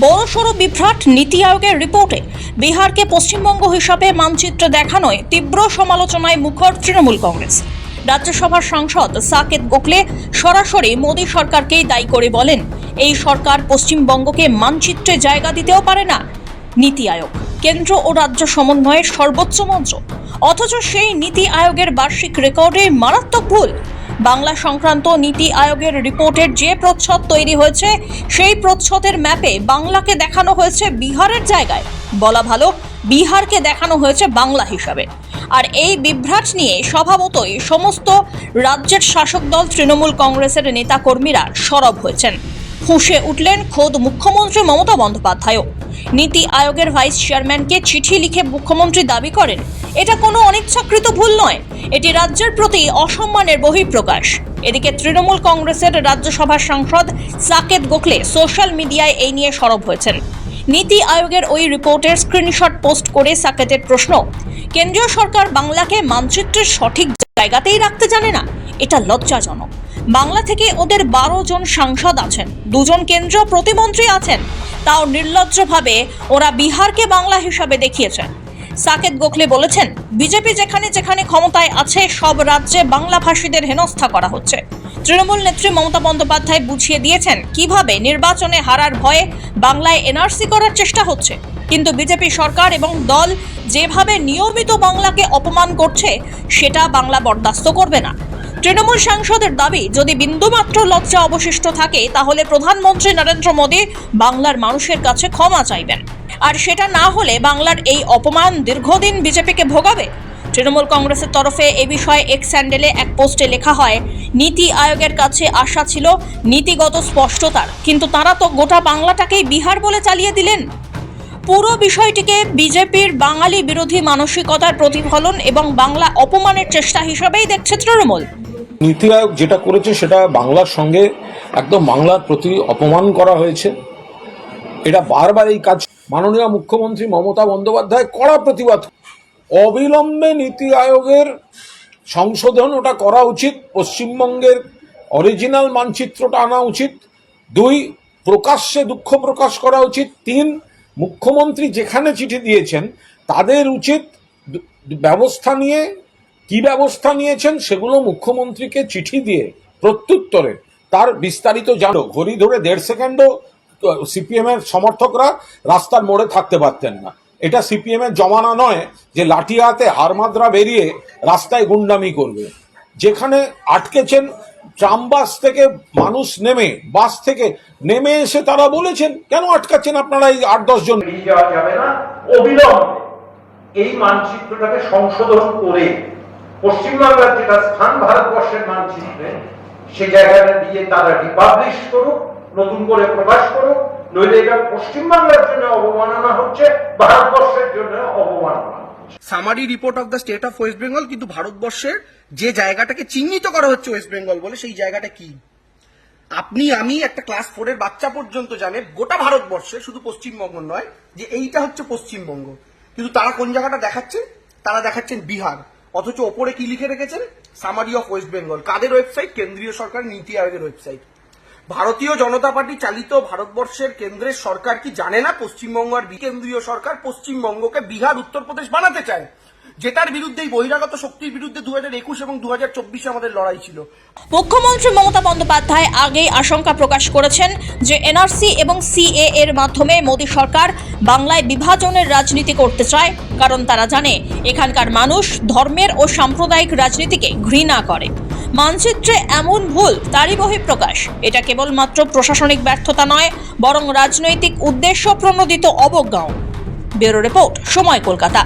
বড়সড় বিভ্রাট নীতি আয়োগের রিপোর্টে বিহারকে পশ্চিমবঙ্গ হিসাবে মানচিত্রে দেখানোয় তীব্র সমালোচনায় মুখর তৃণমূল কংগ্রেস। রাজ্যসভার সাংসদ সাকেত গোখলে সরাসরি মোদী সরকারকেই দায়ী করে বলেন, এই সরকার পশ্চিমবঙ্গকে মানচিত্রে জায়গা দিতেও পারে না। নীতি আয়োগ কেন্দ্র ও রাজ্য সমন্বয়ের সর্বোচ্চ মঞ্চ, অথচ সেই নীতি আয়োগের বার্ষিক রেকর্ডে মারাত্মক ভুল। বাংলা সংক্রান্ত নীতি আয়োগের রিপোর্টের যে প্রচ্ছদ তৈরি হয়েছে, সেই প্রচ্ছদের ম্যাপে বাংলাকে দেখানো হয়েছে বিহারের জায়গায়, বলা ভালো বিহারকে দেখানো হয়েছে বাংলা হিসাবে। আর এই বিভ্রাট নিয়ে স্বভাবতই সমস্ত রাজ্যের শাসক দল তৃণমূল কংগ্রেসের নেতাকর্মীরা সরব হয়েছেন। ফুঁসে উঠলেন খোদ মুখ্যমন্ত্রী মমতা বন্দ্যোপাধ্যায়ও। নীতি আয়োগের ভাইস চেয়ারম্যানকে চিঠি লিখে মুখ্যমন্ত্রী দাবি করেন, এটা কোনো অনিচ্ছাকৃত ভুল নয়, এটি রাজ্যের প্রতি অসম্মানের বহিঃপ্রকাশ। এদিকে তৃণমূল কংগ্রেসের রাজ্যসভার সাংসদ সাকেত গোখলে সোশ্যাল মিডিয়ায় এই নিয়ে সরব হয়েছেন। নীতি আয়োগের ওই রিপোর্টের স্ক্রিনশট পোস্ট করে সাকেতের প্রশ্ন, কেন্দ্রীয় সরকার বাংলাকে মানচিত্রের সঠিক জায়গাতেই রাখতে জানে না, এটা লজ্জাজনক। বাংলা থেকে ওদের 12 জন সাংসদ আছেন, 2 জন কেন্দ্রীয় প্রতিমন্ত্রী আছেন, তাও নির্লজ্জভাবে ওরা বিহারকে বাংলা হিসাবে দেখিয়েছেন। সাকেত গোখলে বলেছেন, বিজেপি যেখানে যেখানে ক্ষমতায় আছে সব রাজ্যে বাংলাভাষীদের হেনস্থা করা হচ্ছে। তৃণমূল নেত্রী মমতা বন্দ্যোপাধ্যায় বুঝিয়ে দিয়েছেন কিভাবে নির্বাচনে হারার ভয়ে বাংলায় এনআরসি করার চেষ্টা হচ্ছে, কিন্তু বিজেপি সরকার এবং দল যেভাবে নিয়মিত বাংলাকে অপমান করছে, সেটা বাংলা বরদাস্ত করবে না। তৃণমূল সাংসদের দাবি, যদি বিন্দুমাত্র লজ্জা অবশিষ্ট থাকে তাহলে প্রধানমন্ত্রী নরেন্দ্র মোদী বাংলার মানুষের কাছে ক্ষমা চাইবেন, আর সেটা না হলে বাংলার এই অপমান দীর্ঘদিন বিজেপিকে ভোগাবে। তৃণমূল কংগ্রেসের তরফে এ বিষয়ে এক্স হ্যান্ডেলে এক পোস্টে লেখা হয়, নীতি আয়োগের কাছে আশা ছিল নীতিগত স্পষ্টতার, কিন্তু তারা তো গোটা বাংলাটাকেই বিহার বলে চালিয়ে দিলেন। পুরো বিষয়টিকে বিজেপির বাঙালি বিরোধী মানসিকতার প্রতিফলন এবং বাংলা অপমানের চেষ্টা হিসেবেই দেখছে তৃণমূল। নীতি আয়োগ যেটা করেছে সেটা বাংলার সঙ্গে একদম বাংলার প্রতি অপমান করা হয়েছে। এটা বারবার এই কাজ মাননীয় মুখ্যমন্ত্রী মমতা বন্দ্যোপাধ্যায় কড়া প্রতিবাদ। অবিলম্বে নীতি আয়োগের সংশোধন ওটা করা উচিত, পশ্চিমবঙ্গের অরিজিনাল মানচিত্রটা আনা উচিত। 2, প্রকাশ্যে দুঃখ প্রকাশ করা উচিত। 3, মুখ্যমন্ত্রী যেখানে চিঠি দিয়েছেন তাদের উচিত ব্যবস্থা নিয়ে, কি ব্যবস্থা নিয়েছেন সেগুলো মুখ্যমন্ত্রীকে চিঠি দিয়ে প্রত্যুত্তরে তার বিস্তারিত জানো। ঘড়ি ধরে 1.5 সেকেন্ডও সিপিএম এর সমর্থকরা রাস্তার মোড়ে থাকতে পারতেন না। এটা সিপিএম এর জমানা নয় যে লাঠি হাতে হারমাদ্রা বেরিয়ে রাস্তায় গুন্ডামি করবে। যেখানে আটকেছেন ট্রাম বাস থেকে মানুষ নেমে, বাস থেকে নেমে এসে তারা বলেছেন, কেন আটকাচ্ছেন আপনারা এই 8-10 জন? যাওয়া যাবে না, অবিলম্বে এই মানচিত্রটাকে সংশোধন করে পশ্চিমবাংলার যেটা স্থান ভারতবর্ষের মানচিত্রে, সে জায়গাটা দিয়ে তারা রিপাবলিশ করুক, নতুন করে প্রকাশ করুক, নইলে এটা পশ্চিমবাংলার জন্য অবমাননা হচ্ছে, ভারতবর্ষের জন্য অবমাননা। Summary report of the state of West Bengal, কিন্তু ভারতবর্ষের যে জায়গাটাকে চিহ্নিত করা হচ্ছে ওয়েস্ট বেঙ্গল বলে, সেই জায়গাটা কি? আপনি, আমি, একটা ক্লাস 4 এর বাচ্চা পর্যন্ত জানে গোটা ভারতবর্ষে, শুধু পশ্চিমবঙ্গ নয়, যে এইটা হচ্ছে পশ্চিমবঙ্গ। কিন্তু তারা কোন জায়গাটা দেখাচ্ছেন? তারা দেখাচ্ছেন বিহার, অথচ ওপরে কি লিখে রেখেছেন? Summary of West Bengal. কাদের ওয়েবসাইট? কেন্দ্রীয় সরকার নীতি আয়োগের ওয়েবসাইট। ভারতীয় জনতা পার্টি চালিত ভারতবর্ষের কেন্দ্রের সরকার কি জানে না পশ্চিমবঙ্গ আর কেন্দ্রীয় সরকার পশ্চিমবঙ্গকে বিহার, উত্তরপ্রদেশ বানাতে চায়? যেটার বিরুদ্ধে, এই বহিরাগত শক্তির বিরুদ্ধে 2021 এবং 2024 আমাদের লড়াই ছিল। মুখ্যমন্ত্রী মমতা বন্দ্যোপাধ্যায় আগেই আশঙ্কা প্রকাশ করেছেন যে এনআরসি এবং সিএ এর মাধ্যমে মোদী সরকার বাংলায় বিভাজনের রাজনীতি করতে চায়, কারণ তারা জানে এখানকার মানুষ ধর্মের ও সাম্প্রদায়িক রাজনীতিকে ঘৃণা করে। মানচিত্রে এমন ভুল তারই বহিঃপ্রকাশ। এটা কেবলমাত্র প্রশাসনিক ব্যর্থতা নয়, বরং রাজনৈতিক উদ্দেশ্য প্রণোদিত অবজ্ঞাও। ব্যুরো রিপোর্ট, সময়, কলকাতা।